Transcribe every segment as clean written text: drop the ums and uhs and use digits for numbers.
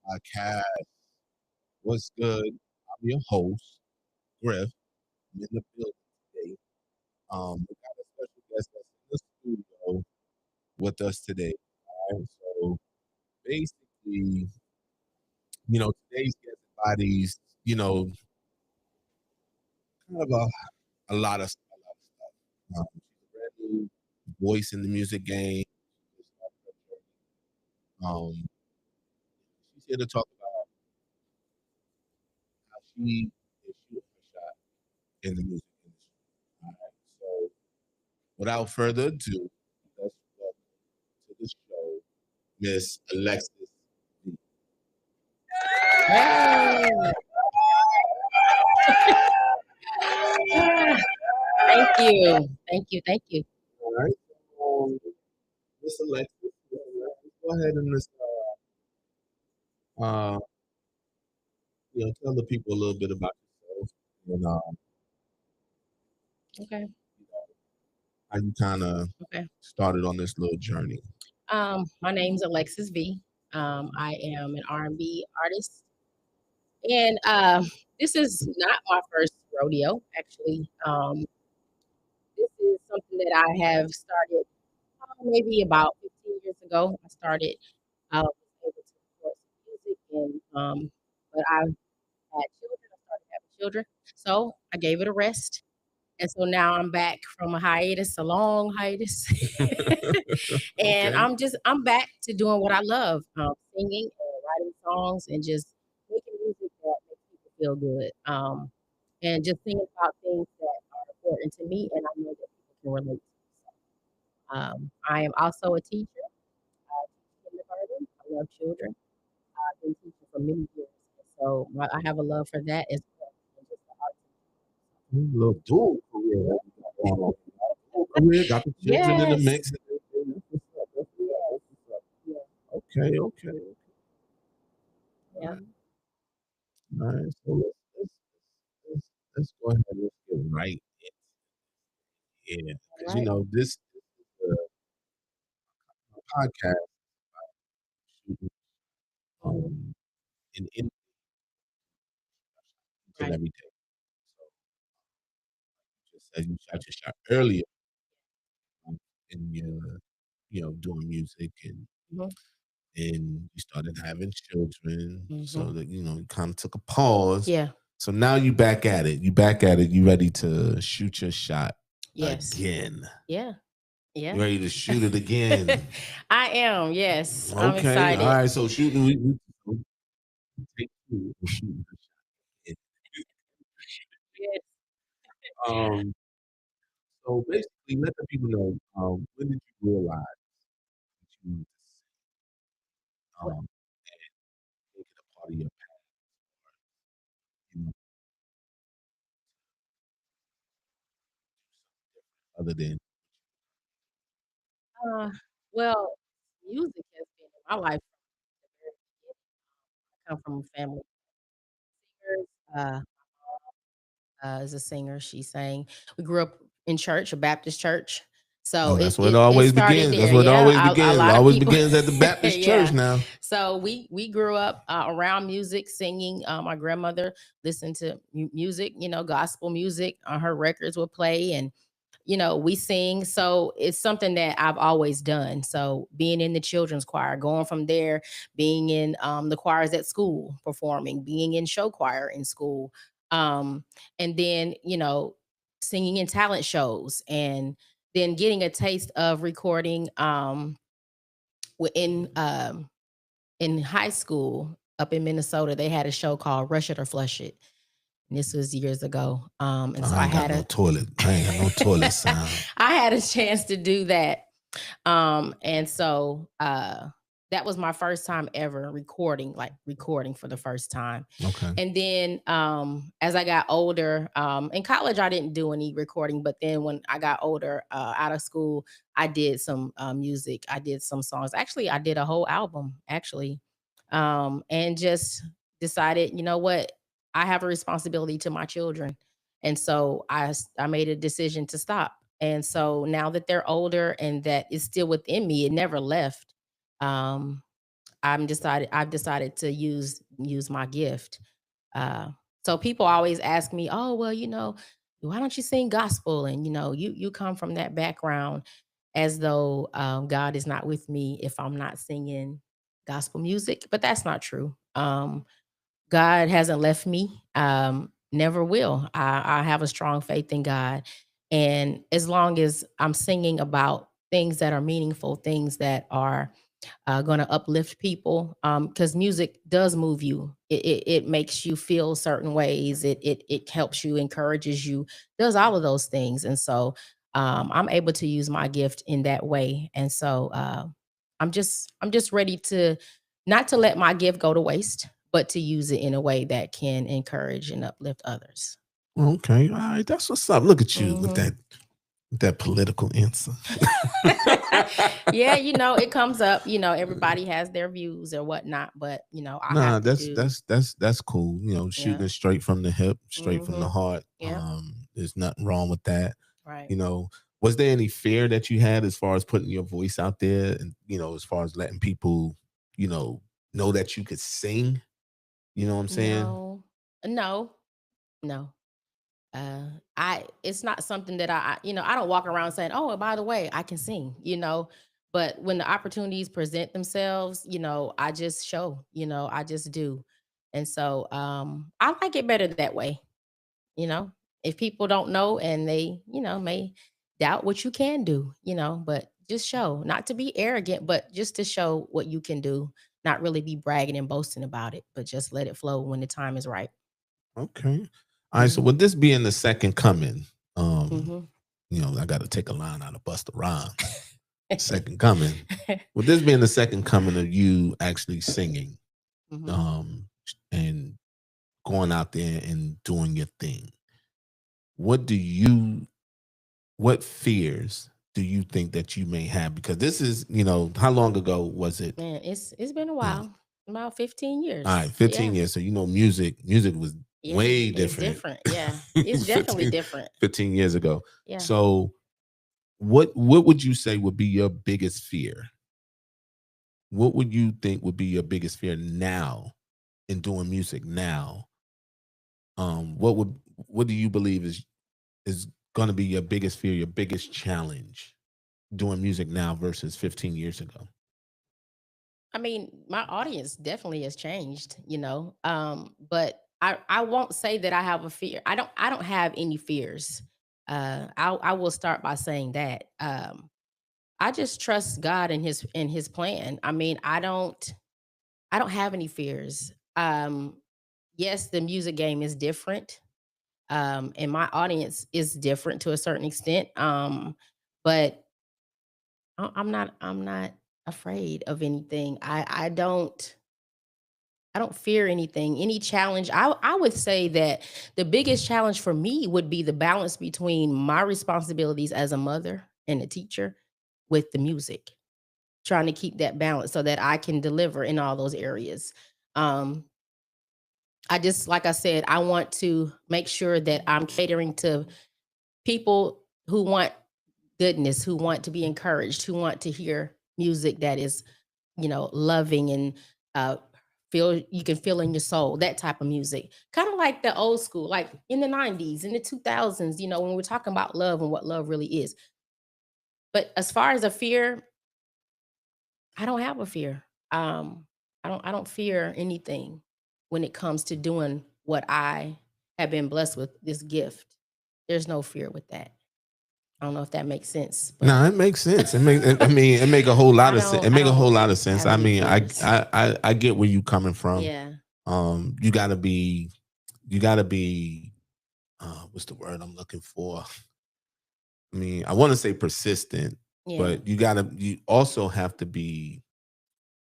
Podcast. What's good? I'm your host, Griff. I'm in the building today. We got a special guest that's in the studio with us today. All right, so basically, today's guest embodies, kind of a lot of stuff. She's a brand new voice in the music game. Um, she's here to talk about how she is shooting her shot in the music industry. All right, so without further ado, let's welcome to the show Miss Alexis V. Hey. Thank you. Thank you. Thank you. All right, Miss Alexis, let's go ahead and uh, tell the people a little bit about yourself and Okay. how you kind of Okay. started on this little journey. My name's Alexis V. I am an R&B artist, and this is not my first rodeo. Actually, this is something that I have started maybe about 15 years ago. I started was able to record some music, and but I had children. I started having children, so I gave it a rest. And so now I'm back from a hiatus, a long hiatus. And Okay. I'm back to doing what I love, singing and writing songs and just making music that makes people feel good. And just singing about things that are important to me and I know that people can relate to. I am also a teacher. I teach kindergarten. I love children. I've been teaching for many years. And so I have a love for that as well. And just the arts. Little dual career that you got going on. Dual career, got the children in the Yes. mix. And everything. That's what's up. That's what's up. Yes. That's what's up. Yeah. Okay, okay. Yeah. All right. So let's go ahead and let's get right in. Yeah, All because right. this is a podcast shooting in each and Right. every day. So just as you shot your shot earlier in your, doing music Mhm. and you started having children, so Mhm. that you kind of took a pause. Yeah. So now you back at it. You back at it. You ready to shoot your shot Yes. again? Yeah. You Yeah. ready to shoot it again? I am. Yes. I'm Okay. All excited. right. So shooting. We take two. We're shooting the shot. Yes. Um. So basically, let the people know. When did you realize that you need to Well, make it a part of your path? You know, other than uh, well, music has been in my life from the very beginning. I come from a family of singers. Is a singer. She sang. We grew up in church, a Baptist church. So oh, it that's where it it, it always started begins. That's there. where it Yeah, always a begins. It lot of always people. begins at the Baptist church Yeah. now. So we grew up around music, singing. My grandmother listened to music, gospel music. Her records would play, and we sing. So it's something that I've always done. So being in the children's choir, going from there, being in the choirs at school, performing, being in show choir in school, and then singing in talent shows, and then getting a taste of recording in in high school up in Minnesota. They had a show called Rush It or Flush It. And this was years ago. And so I I ain't got had no toilet. I ain't got no toilet sound. I had a chance to do that. And so that was my first time ever recording, like recording for the first time. Okay. And then as I got older, in college I didn't do any recording, but then when I got older, out of school, I did some music. I did some songs. Actually, I did a whole album, actually. And just decided, you know what, I have a responsibility to my children. And so I made a decision to stop. And so now that they're older and that is still within me, it never left. Um, I've decided to use my gift. So people always ask me, "Oh, well, why don't you sing gospel?" And you come from that background, as though God is not with me if I'm not singing gospel music, but that's not true. God hasn't left me, never will. I have a strong faith in God. And as long as I'm singing about things that are meaningful, things that are going to uplift people, because music does move you. It makes you feel certain ways. It helps you, encourages you, does all of those things. And so I'm able to use my gift in that way. And so I'm just ready to not to let my gift go to waste, but to use it in a way that can encourage and uplift others. Okay, all right, that's what's up. Look at you with Mhm. that political answer. Yeah, it comes up. Everybody has their views or whatnot, but I have Nah, to do. that's cool. You know, shooting Yeah. it straight from the hip, straight from the Mhm. heart. Yeah. There's nothing wrong with that. Right. You know, was there any fear that you had as far as putting your voice out there, and as far as letting people, you know that you could sing? You know what I'm saying? No. No. No. I It's not something that I don't walk around saying, "Oh, and by the way, I can sing." But when the opportunities present themselves, I just show, I just do. And so I like it better that way. you know. If people don't know and they, may doubt what you can do, but just show, not to be arrogant, but just to show what you can do, not really be bragging and boasting about it, but just let it flow when the time is right. Okay. All right. So Mhm. with this being the second coming, um, Mhm. I got to take a line out of Busta Rhymes. Second coming. With this being the second coming of you actually singing, Mhm. um, and going out there and doing your thing, what do you what fears do you think that you may have? Because this is, how long ago was it? Man, it's been a You know, while. About 15 all right, years. 15 Yeah. years. So music was Yeah. way It's different different. Yeah. It's definitely 15, different. 15 years ago. Yeah. So what would you say would be your biggest fear? What would you think would be your biggest fear now in doing music now? What do you believe is gonna be your biggest fear, your biggest challenge doing music now versus 15 years ago? I mean, my audience definitely has changed. But I won't say that I have a fear. I don't have any fears. I will start by saying that. I just trust God and his plan. I mean, I don't have any fears. Yes, the music game is different. And my audience is different to a certain extent. But I'm not afraid of anything. I don't fear anything, any challenge. I would say that the biggest challenge for me would be the balance between my responsibilities as a mother and a teacher with the music, trying to keep that balance so that I can deliver in all those areas. Um, I just, like I said, I want to make sure that I'm catering to people who want goodness, who want to be encouraged, who want to hear music that is, loving and uh feel you can feel in your soul, that type of music. Kind of like the old school, like in the 90s, in the 2000s, when we're talking about love and what love really is. But as far as a fear, I don't have a fear. I don't fear anything when it comes to doing what I have been blessed with, this gift. There's no fear with that. I don't know if that makes sense, No, but it makes sense. I mean, it make a whole lot I of sense. don't It I make a whole don't lot of sense. have I any mean, fears. I get where you coming from. Yeah. You gotta be, you gotta be, what's the word I'm looking for? I mean, I want to say persistent, Yeah. but you also have to be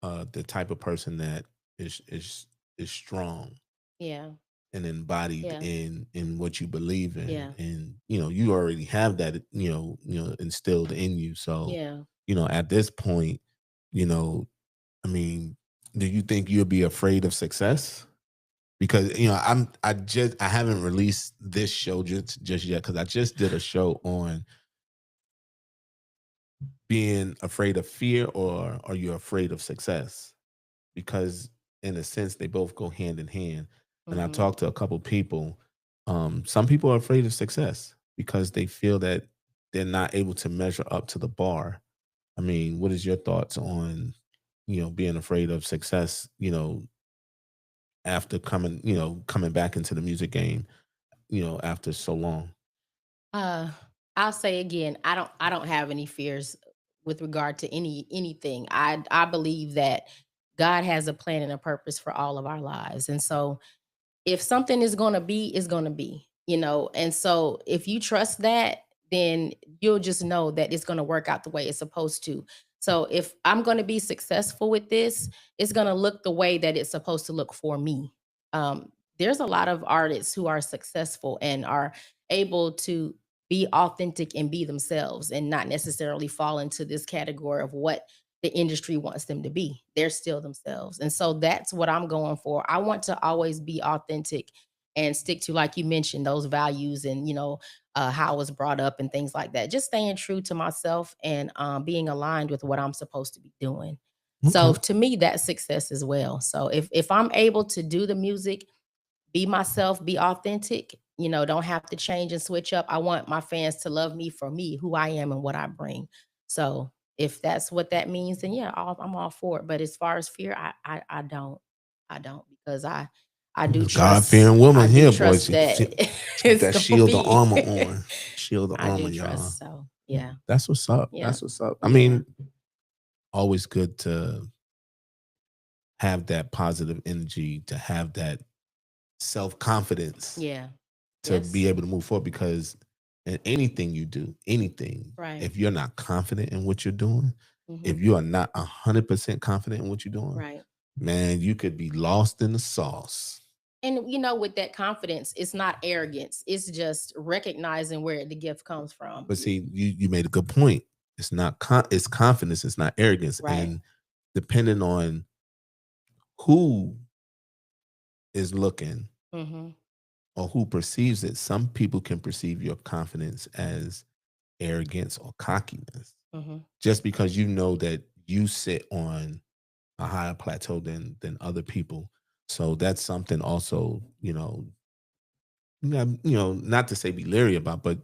the type of person that is strong Yeah. and embodied Yeah. in what you believe in, Yeah. and you already have that, instilled in you. So, Yeah. at this point, you know, I mean, do you think you'll be afraid of success? Because I haven't released this show just yet, because I just did a show on being afraid of fear, or are you afraid of success? because in a sense they both go hand in hand. And I Mhm. talked to a couple people. Some people are afraid of success because they feel that they're not able to measure up to the bar. I mean, what is your thoughts on, being afraid of success, after coming back into the music game, after so long? Uh, I'll say again, I don't have any fears with regard to anything. I believe that God has a plan and a purpose for all of our lives. And so if something is going to be, it's going to be, and so if you trust that, then you'll just know that it's going to work out the way it's supposed to. So if I'm going to be successful with this, it's going to look the way that it's supposed to look for me. There's a lot of artists who are successful and are able to be authentic and be themselves and not necessarily fall into this category of what the industry wants them to be. They're still themselves. And so that's what I'm going for. I want to always be authentic and stick to, like you mentioned, those values and, how I was brought up and things like that. Just staying true to myself and being aligned with what I'm supposed to be doing. Okay. So to me, that's success as well. So if I'm able to do the music, be myself, be authentic, don't have to change and switch up. I want my fans to love me for me, who I am and what I bring. So if that's what that means, then yeah, I'm all for it. But as far as fear, I don't because I do God trust, fearing I woman do here, boy. trust that She got it's that gonna shield of be. armor on. Shield of I do armor, y'all. trust. So yeah, That's what's up. yeah, That's what's up. I yeah, mean, always good to have that positive energy, to have that self confidence yeah. to Yes. be able to move forward. Because in anything you do, anything, Right. if you're not confident in what you're doing, if Mhm. you are not 100% confident in what you're doing, Right. man, you could be lost in the sauce. And with that confidence, it's not arrogance. It's just recognizing where the gift comes from. But see, you made a good point. It's not it's confidence, it's not arrogance. Right. And depending on who is looking Mm-hmm. or who perceives it, some people can perceive your confidence as arrogance or cockiness Mm-hmm. just because you know that you sit on a higher plateau than other people. So that's something also, not to say be leery about, but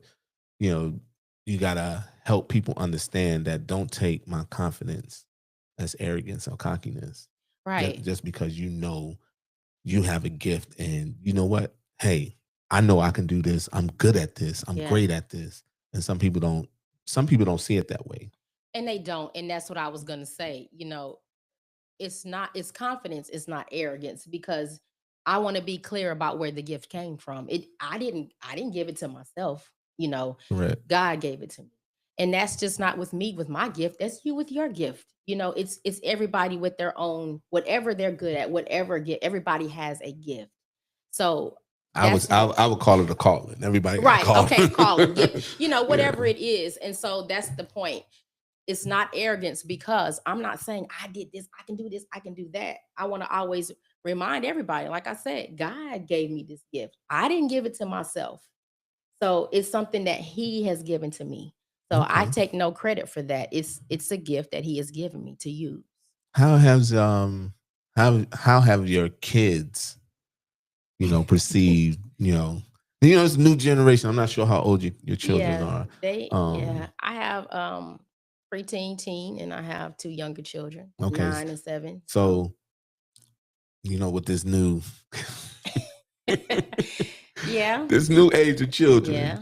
you know, you gotta help people understand that don't take my confidence as arrogance or cockiness. Right. Just because you know you have a gift and you know what? Hey, I know I can do this. I'm good at this. I'm Yeah. great at this. And some people don't see it that way. And they don't. And that's what I was gonna say. It's confidence, it's not arrogance, because I want to be clear about where the gift came from. I didn't give it to myself, Correct. God gave it to me. And that's just not with me with my gift. That's you with your gift. It's everybody with their own, whatever they're good at, whatever gift. Everybody has a gift. So I was that's I, what I would call it a calling. Everybody got a right. Okay, call it. calling. Whatever Yeah. it is. And so that's the point. It's not arrogance, because I'm not saying I did this, I can do this, I can do that. I want to always remind everybody, like I said, God gave me this gift. I didn't give it to myself. So it's something that he has given to me. So I Okay. take no credit for that. It's a gift that he has given me to use. How has how have your kids, perceived, it's a new generation. I'm not sure how old your children Yeah, are. yeah. I have preteen, teen, and I have two younger children, Okay. 9 and 7. So, with this new Yeah, this new age of children, yeah.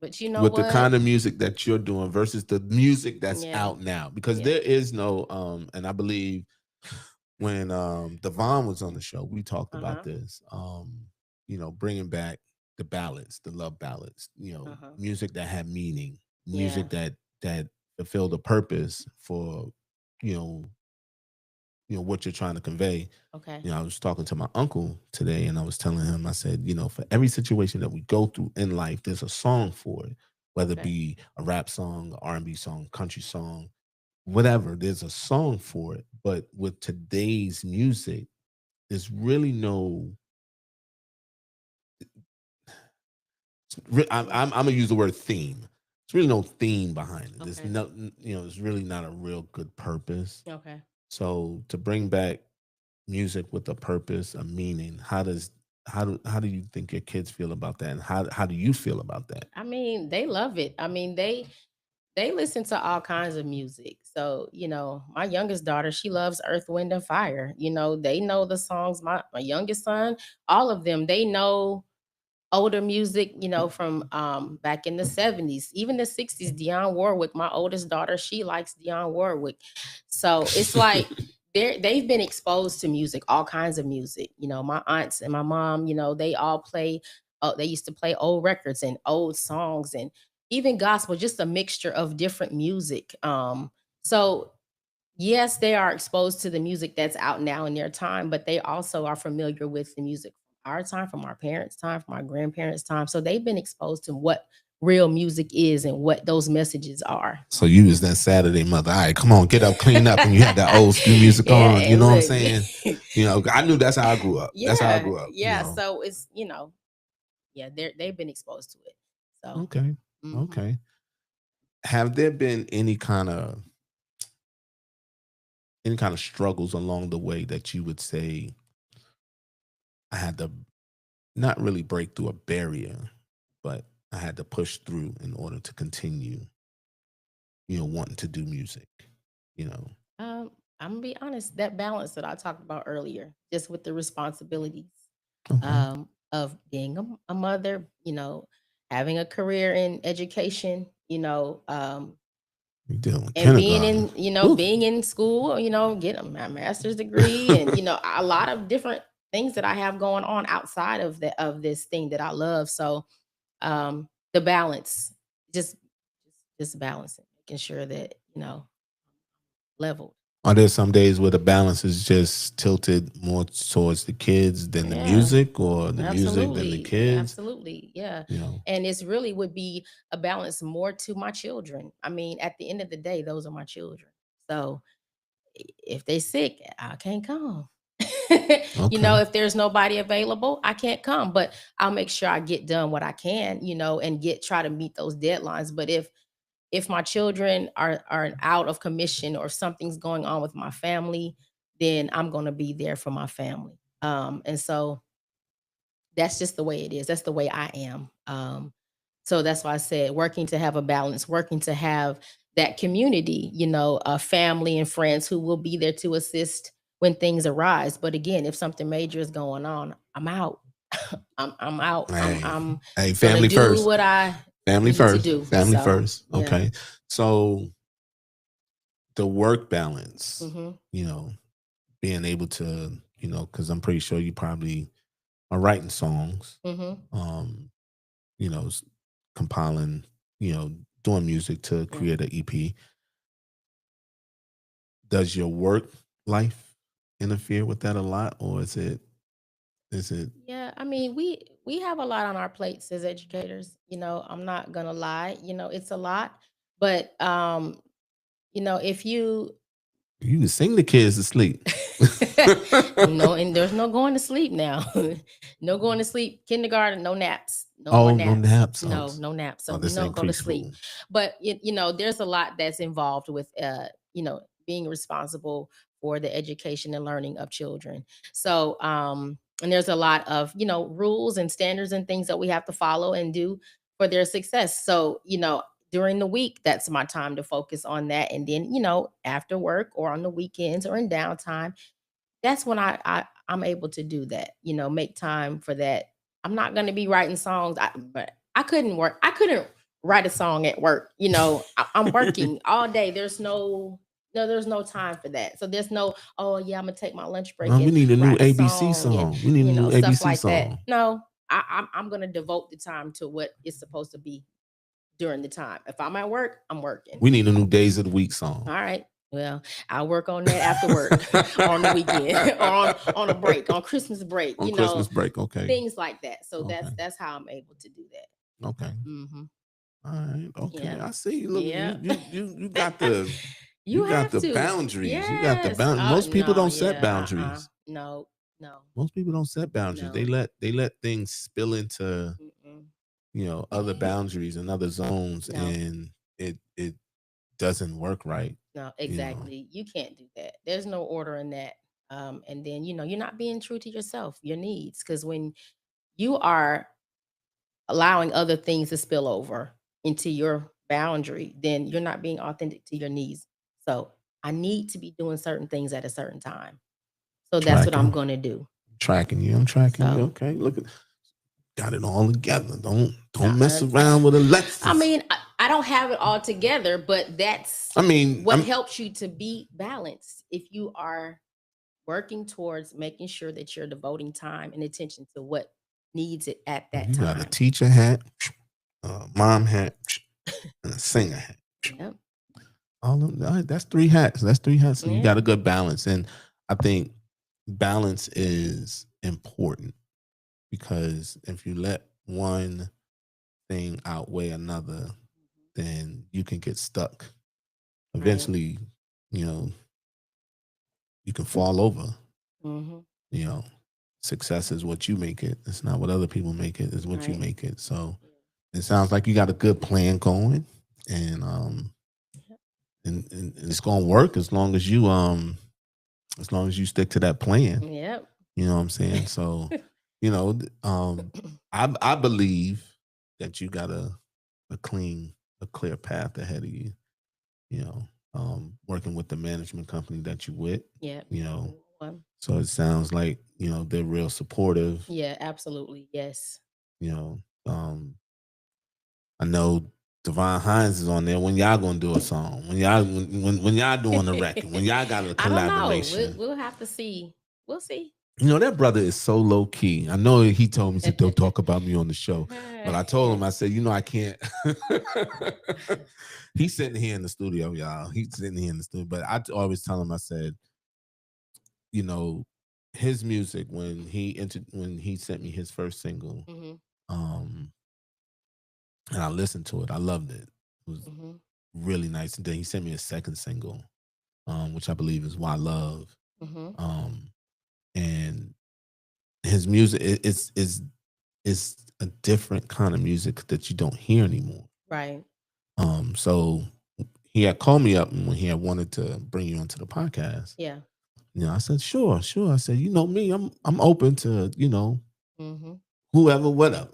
But you know with the what? kind of music that you're doing versus the music that's Yeah, out now, because yeah. there is no and I believe when Devon was on the show, we talked about Uh-huh. this, bringing back the ballads, the love ballads, Uh-huh. music that had meaning, Yeah. music that fulfilled a purpose for, you know, what you're trying to convey. Okay. I was talking to my uncle today and I was telling him, I said, for every situation that we go through in life, there's a song for it, whether it Okay. be a rap song, a R&B song, country song, whatever, there's a song for it. But with today's music, there's really no, I'm gonna use the word theme. There's really no theme behind it. There's Okay. no, it's really not a real good purpose. Okay. So to bring back music with a purpose, a meaning, how do you think your kids feel about that, and how do you feel about that? I mean, they love it. I mean, they listen to all kinds of music. So, my youngest daughter, she loves Earth, Wind, and Fire. They know the songs. My youngest son, all of them, they know older music, from back in the 70s, even the 60s. Dionne Warwick, my oldest daughter, she likes Dionne Warwick. So it's like they've been exposed to music, all kinds of music. My aunts and my mom, they all play, they used to play old records and old songs and even gospel, just a mixture of different music. So yes, they are exposed to the music that's out now in their time, but they also are familiar with the music from our time, from our parents' time, from our grandparents' time. So they've been exposed to what real music is and what those messages are. So you was that Saturday mother. All right, come on, get up, clean up, and you had that old school music Yeah, on. You and know what I'm look, saying? I knew that's how I grew up. That's how I yeah, grew up. yeah. So it's yeah, they've been exposed to it. So Okay, mhm. okay. Have there been any kind of struggles along the way that you would say I had to not really break through a barrier, but I had to push through in order to continue, wanting to do music, you know? Um, I'm gonna be honest, that balance that I talked about earlier, just with the responsibilities Okay. of being a mother, having a career in education, You dealing with and being kindergarten. in, Whew. being in school, getting my master's degree and, a lot of different things that I have going on outside of this thing that I love. So the balance, just just balancing, making sure that, level. Are there some days where the balance is just tilted more towards the kids than the Yeah. music, or the music than the Absolutely. kids? Absolutely. Yeah. You know, And it's really would be a balance more to my children. I mean, at the end of the day, those are my children. So if they sick, I can't come. okay. If there's nobody available, I can't come, but I'll make sure I get done what I can, and try to meet those deadlines. But if my children are out of commission or if something's going on with my family, then I'm going to be there for my family. And so that's just the way it is. That's the way I am. So that's why I said working to have a balance, working to have that community, a family and friends who will be there to assist when things arise. But again, if something major is going on, I'm out. I'm out. Hey, I'm hey, gonna family do first. what I Family need to first. do. Family So first. yeah. Okay. So the work balance, Hmm. being able to, because I'm pretty sure you probably are writing songs, Hmm. um, compiling, doing music to Yeah. create an EP. Does your work life interfere with that a lot, or is it Yeah, I mean, we have a lot on our plates as educators. I'm not gonna lie. It's a lot, but if you you can sing the kids to sleep? no, and there's no going to sleep now. No going to sleep. Kindergarten, no naps. No more Oh, no naps. naps. Oh, No, no naps. So we this don't ain't go to sleep. preschool. But there's a lot that's involved with being responsible for the education and learning of children. So and there's a lot of, rules and standards and things that we have to follow and do for their success. So, during the week, that's my time to focus on that. And then, after work or on the weekends or in downtime, that's when I'm able to do that, make time for that. I'm not gonna be writing songs, but I couldn't write a song at work, I'm working all day. There's no time for that. So there's no, "Oh, yeah, Imma take my lunch break We and need a new write a ABC song," and, song. We need a new stuff ABC like that. song. No, I'm gonna devote the time to what is supposed to be during the time. If I'm at work, I'm working. We need a new Days of the Week All song. right. Well, I'll work on that after work or on the weekend or on a break, on Christmas break, On Christmas break. Okay. things like that. So Okay. that's how I'm able to do that. Okay. Hmm. All right. Okay. Yeah. I see. You look, Yeah. you got the You have to. boundaries. You got the Yes. bound. Most people No, don't set yeah. boundaries. No, no, Most people don't set boundaries. They no. let things spill into, Mm-mm. other boundaries and other zones, No, and it doesn't work right. no, You know. exactly. You can't do that. There's no order in that. And then, you're not being true to yourself, your needs. Because when you are allowing other things to spill over into your boundary, then you're not being authentic to your needs. So I need to be doing certain things at a certain time. So that's what I'm Tracking, going to do. tracking you. I'm tracking you. So, Okay, look at got it all together. uh, Don't mess around with I Alexis. mean, I don't have it all together, but that's I mean, what helps you to be balanced. If you are working towards making sure that you're devoting time and attention to what needs it at that you got a time. teacher hat, a mom hat, and a singer hat. Yep. All right, that's 3 hats. That's 3 hats. And you got Yeah. a good balance. And I think balance is important because if you let one thing outweigh another, then you can get stuck. Right. Eventually, you know, you can fall over. Hmm. You know, success is what you make it. It's not what other people make it. It's what you Right. make it. So it sounds like you got a good plan going, and and it's gonna work as long as you stick to that plan. Yep. You know what I'm saying? So, you know, I believe that you got a clear path ahead of you. You know, working with the management company that you with. Yeah. You know, One. so it sounds like they're real supportive. Yeah, absolutely. Yes. You know, I know Devon Hines is on there. When y'all gonna do a song? When y'all doing a record? When y'all got a I don't know. collaboration? We'll have to see. We'll see. That brother is so low key. I know he told me to don't talk about me on the show, but I told him, I said, I can't. He's sitting here in the studio, y'all. He's sitting here in the studio, but I always tell him, I said, his music when he sent me his first single, Hmm. and I listened to it, I loved it. It was Hmm. really nice. And then he sent me a second single, which I believe is Why Love. Hmm. And his music is a different kind of music that you don't hear anymore. Right. So he had called me up when he had wanted to bring you onto the podcast. Yeah. I said, sure. I said, me, I'm open to, Hmm. whoever, whatever.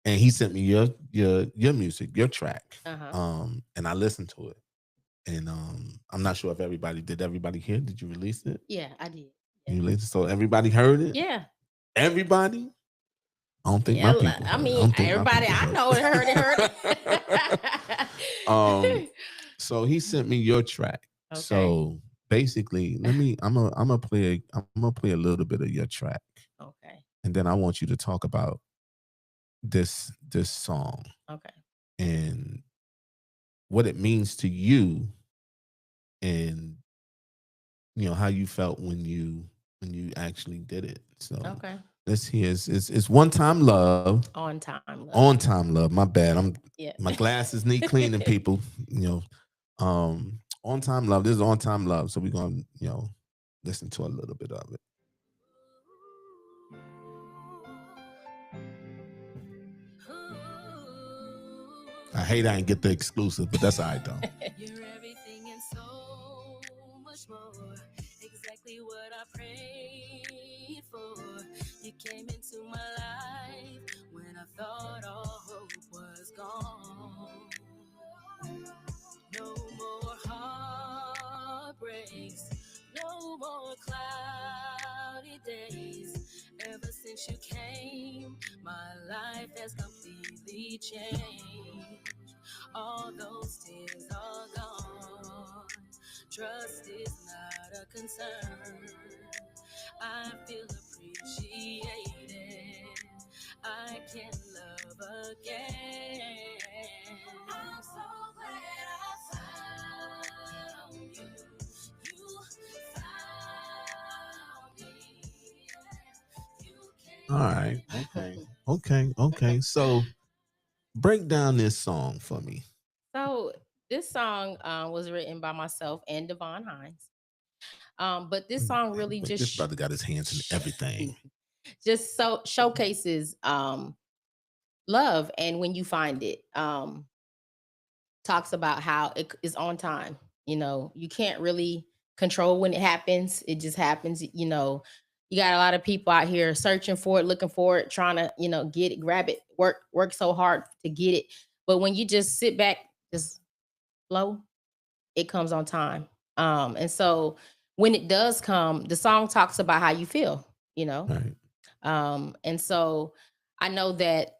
And he sent me your music, your track. Uh-huh. And I listened to it. And I'm not sure if everybody hear? Did you release it? Yeah, I did. You released it, so everybody heard it? Yeah. Everybody? I don't think Yeah, my people I heard it. mean, everybody I know heard it. So he sent me your track. Okay. So basically, I'm gonna play a little bit of your track. Okay. And then I want you to talk about this song Okay. and what it means to you, and how you felt when you actually did it. So Okay. let's hear. It's One Time Love. On time. Love. On Time Love. My bad. Yeah. My glasses need cleaning, people. On Time Love. This is On Time Love. So we're gonna listen to a little bit of it. I hate I didn't get the exclusive, but that's all right though. You're everything and so much more. Exactly what I prayed for. You came into my life when I thought all hope was gone. No more heartbreaks, no more cloudy days. Ever since you came, my life has completely changed. All those tears are gone. Trust is not a concern. I feel appreciated. I can love again. I'm so glad I found you. You found me. You came. All right. Okay. So break down this song for me. So this song was written by myself and Devon Hines. But this song really Wait, just this brother got his hands in everything. just so showcases love, and when you find it, talks about how it is on time. You can't really control when it happens. It just happens. You know, you got a lot of people out here searching for it, looking for it, trying to, you know, get it, grab it, work so hard to get it. But when you just sit back, just flow, it comes on time. And so when it does come, the song talks about how you feel, you know. Right. And so I know that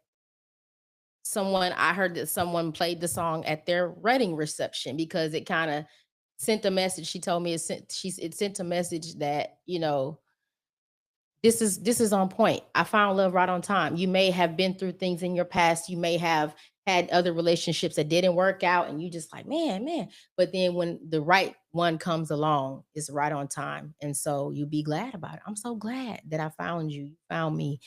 I heard that someone played the song at their wedding reception because it kind of sent a message. She told me it sent a message that, you know, this is on point. I found love right on time. You may have been through things in your past. You may have had other relationships that didn't work out, and you just like, man. But then when the right one comes along, it's right on time. And so you be glad about it. I'm so glad that I found you. You found me.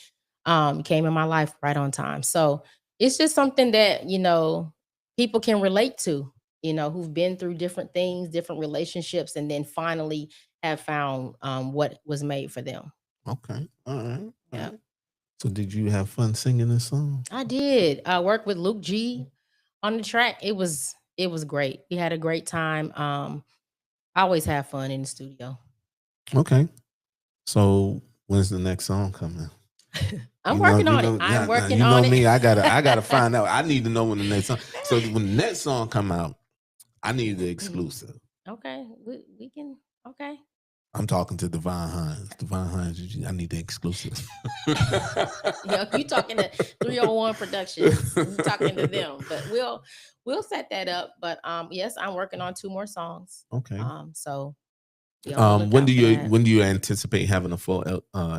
Came in my life right on time. So it's just something that, you know, people can relate to, you know, who've been through different things, different relationships, and then finally have found what was made for them. Okay. All right. All Yeah. right. So did you have fun singing this song? I did. I worked with Luke G on the track. It was great. We had a great time. I always have fun in the studio. Okay. So when's the next song coming? I'm You know, working you on know, it. I'm now, working you know on it. me. I gotta find out. I need to know when the next song. So when the next song come out, I need the exclusive. Okay. We can okay. I'm talking to Divine Hines. Divine Hines, I need the exclusive. Yeah, you talking to 301 Productions. You talking to them. But we'll set that up. But yes, I'm working on 2 more songs. Okay. So be on the When lookout for that. do you anticipate having a full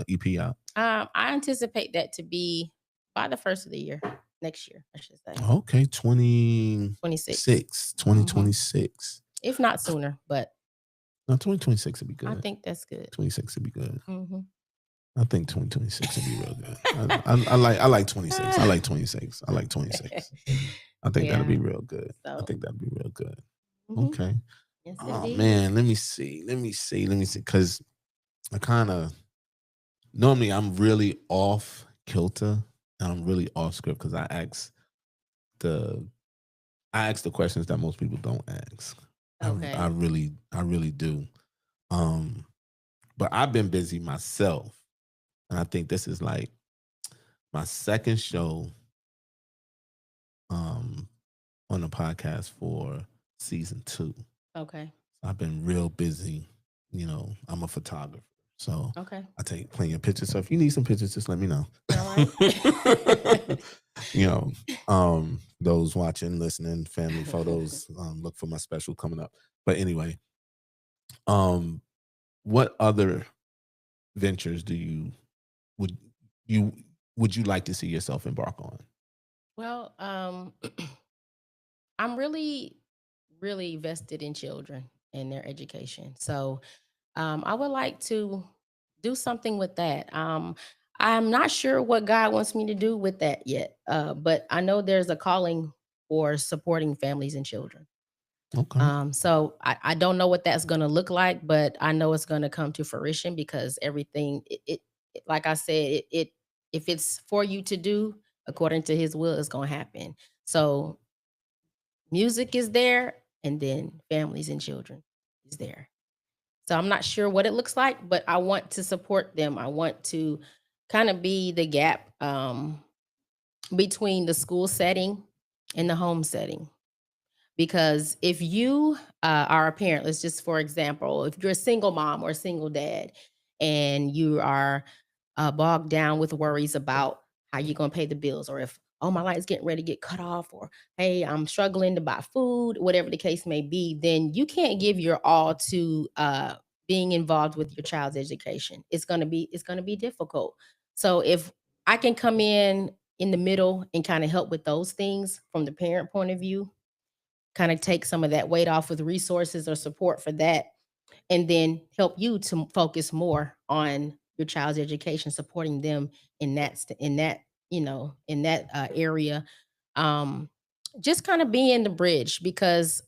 EP out? I anticipate that to be by the first of the year, next year, I should say. Okay, 2026. 2026. If not sooner, but No, 2026 would be good. I think that's good. 26 would be good. Mm-hmm. I think 2026 would be real good. I like 26. I like 26. I like 26. I think that'll be real good. So, I think that'll be real good. mhm. Okay. Yes, Oh indeed. man, let me see. Because I kind of normally I'm really off kilter and I'm really off script because I ask the questions that most people don't ask. Okay. I really do. But I've been busy myself, and I think this is like my second show on the podcast for season 2. Okay. I've been real busy. You know, I'm a photographer, so Okay. I take plenty of pictures. So if you need some pictures, just let me know. All right. You know, those watching, listening, family photos, look for my special coming up. But anyway, what other ventures would you like to see yourself embark on? Well, I'm really, really vested in children and their education. So I would like to do something with that. I'm not sure what God wants me to do with that yet, but I know there's a calling for supporting families and children. Okay. So I don't know what that's going to look like, but I know it's going to come to fruition because everything, like I said, if it's for you to do according to His will, it's going to happen. So music is there, and then families and children is there. So I'm not sure what it looks like, but I want to support them. I want to kind of be the gap between the school setting and the home setting. Because if you are a parent, let's just for example, if you're a single mom or a single dad and you are bogged down with worries about how you're going to pay the bills, or if, oh, my light's getting ready to get cut off, or hey, I'm struggling to buy food, whatever the case may be, then you can't give your all to being involved with your child's education. It's going to be difficult. So if I can come in the middle and kind of help with those things from the parent point of view, kind of take some of that weight off with resources or support for that, and then help you to focus more on your child's education, supporting them in that area. Just kind of being the bridge because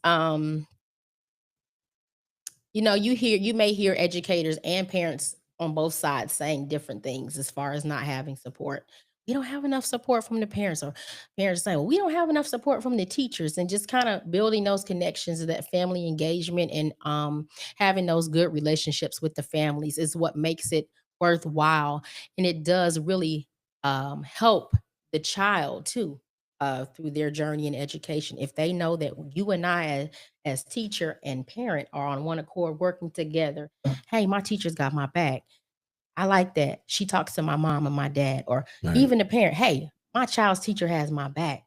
you may hear educators and parents on both sides saying different things as far as not having support. we don't have enough support from the parents, or parents saying, well, we don't have enough support from the teachers, and just kind of building those connections of that family engagement, and having those good relationships with the families is what makes it worthwhile. And it does really help the child too, through their journey in education. If they know that you and I, as teacher and parent, are on one accord working together, hey, my teacher's got my back. I like that. She talks to my mom and my dad, or Right. even the parent. Hey, my child's teacher has my back.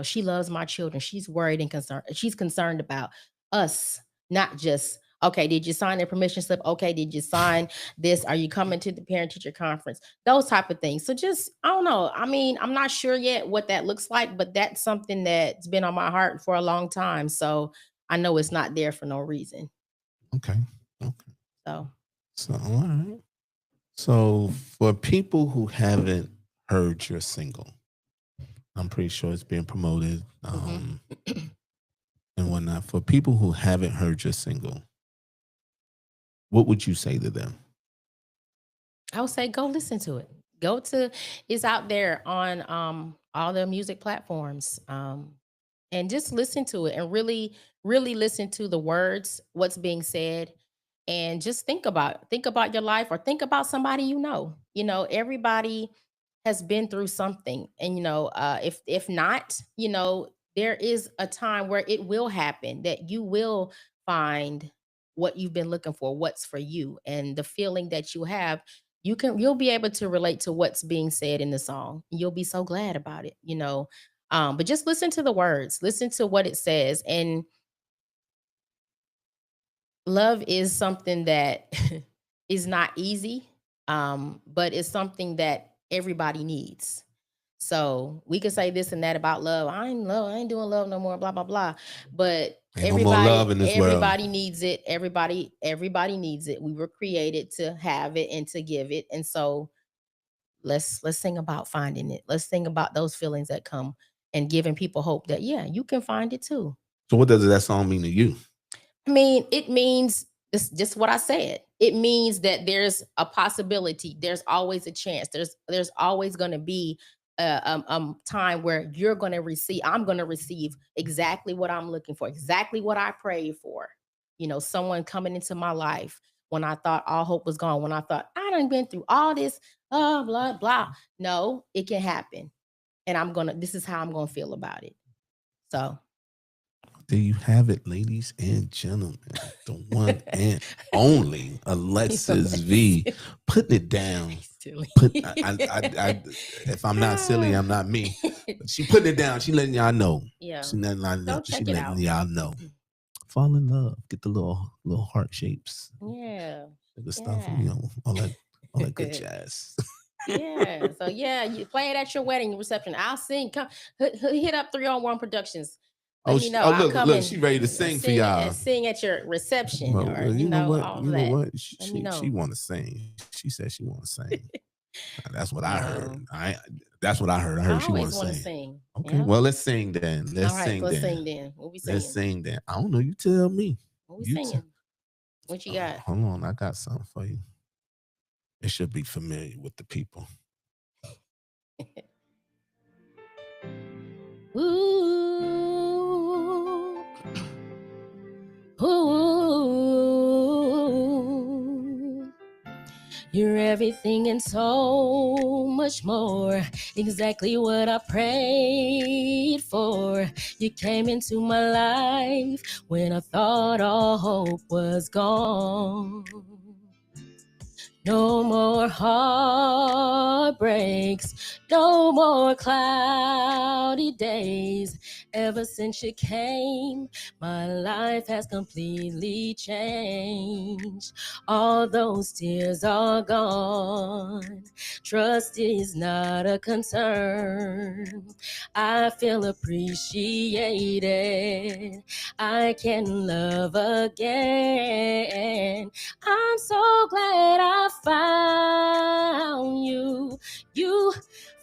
She loves my children. She's worried and concerned. She's concerned about us, not just, okay, did you sign the permission slip? Okay, did you sign this? Are you coming to the parent teacher conference? Those type of things. So just, I don't know. I mean, I'm not sure yet what that looks like, but that's something that's been on my heart for a long time. So I know it's not there for no reason. Okay. So So, all right. So, for people who haven't heard your single, I'm pretty sure it's being promoted and whatnot. For people who haven't heard your single, what would you say to them? I would say go listen to it. It's out there on all the music platforms. And just listen to it, and really, really listen to the words, what's being said, and just think about your life, or think about somebody you know. Everybody has been through something, and if not, there is a time where it will happen, that you will find what you've been looking for, what's for you, and the feeling that you have. You'll be able to relate to what's being said in the song. You'll be so glad about it. But just listen to the words, listen to what it says. And love is something that is not easy, but it's something that everybody needs. So we could say this and that about love. I ain't love, I ain't doing love no more, blah, blah, blah. But Ain't no more love in this world. everybody needs it. Everybody needs it. We were created to have it and to give it. And so let's sing about finding it. Let's sing about those feelings that come, and giving people hope that, yeah, you can find it too. So, what does that song mean to you? I mean, it means this, just what I said. It means that there's a possibility. There's always a chance. There's always going to be a time where I'm going to receive exactly what I'm looking for, exactly what I prayed for. Someone coming into my life when I thought all hope was gone, when I thought I done been through all this, blah, blah. No, it can happen. And this is how I'm going to feel about it. So There you have it, ladies and gentlemen. The one and only Alexis V, putting it down. silly. If I'm not silly, I'm not me. But she putting it down. She letting y'all know. Yeah. She letting Check it out. y'all know. Fall in love. Get the little heart shapes. Yeah. The stuff. All that good jazz. Yeah. So yeah, you play it at your wedding reception. I'll sing. Come hit up 301 Productions. Let me know. I'll come look, she ready to sing for y'all. And sing at your reception, Well, or you know what? all You that. know what? Let me know. She want to sing. She said she want to sing. That's what I heard. That's what I heard. I heard she want to sing. Okay, yeah. well, let's sing then. Let's sing then. We'll be singing. Let's sing then. I don't know. You tell me. What we singing? What you got? Hold on, I got something for you. It should be familiar with the people. Ooh. Ooh. You're everything and so much more. Exactly what I prayed for. You came into my life when I thought all hope was gone. No more heartbreaks, no more cloudy days. Ever since you came, my life has completely changed. All those tears are gone. Trust is not a concern. I feel appreciated. I can love again. I'm so glad I found you. You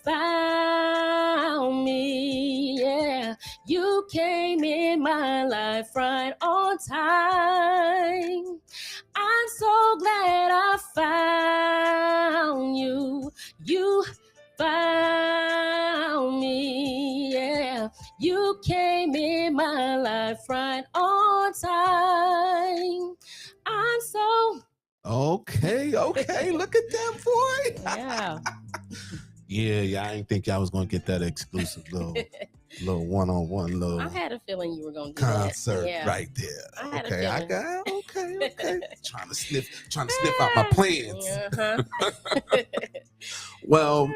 found me, yeah. You came in my life right on time. I'm so glad I found you. You found front on time. I'm so Okay. Look at that boy. yeah. Yeah. I didn't think y'all was gonna get that exclusive little one-on-one little I had a feeling you were gonna do concert that. Yeah. right there. I had a Okay, I feeling. got okay. trying to sniff out my plans. Uh-huh. Well,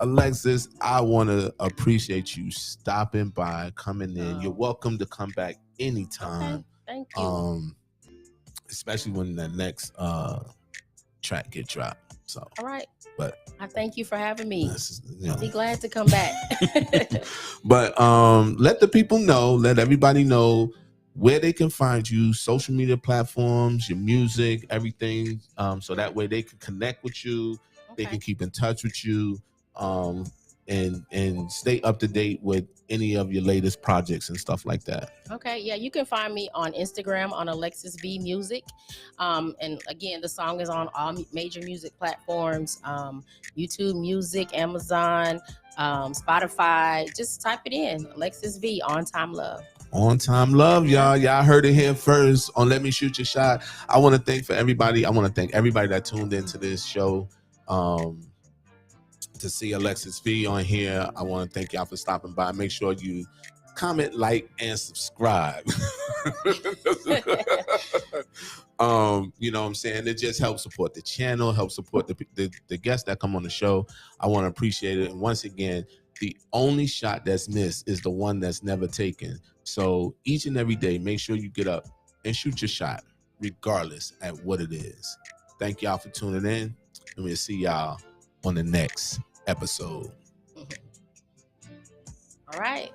Alexis, I want to appreciate you stopping by, coming in. You're Oh. welcome to come back anytime. Okay. Thank you. Especially when the next track get dropped. So, All right. but I thank you for having me. this is, I'll be glad to come back. But let the people know, let everybody know where they can find you, social media platforms, your music, everything, so that way they can connect with you, they Okay. can keep in touch with you, and stay up to date with any of your latest projects and stuff like that. Okay, yeah, you can find me on Instagram on Alexis V Music. And again, the song is on all major music platforms, YouTube Music, Amazon, Spotify. Just type it in, Alexis V, On Time Love. On Time Love, y'all heard it here first on Let Me Shoot Your Shot. I want to thank everybody that tuned into this show. To see Alexis V on here, I want to thank y'all for stopping by. Make sure you comment, like, and subscribe. You know what I'm saying? It just helps support the channel, helps support the guests that come on the show. I want to appreciate it. And once again, the only shot that's missed is the one that's never taken. So each and every day, make sure you get up and shoot your shot, regardless at what it is. Thank y'all for tuning in, and we'll see y'all on the next episode. All right.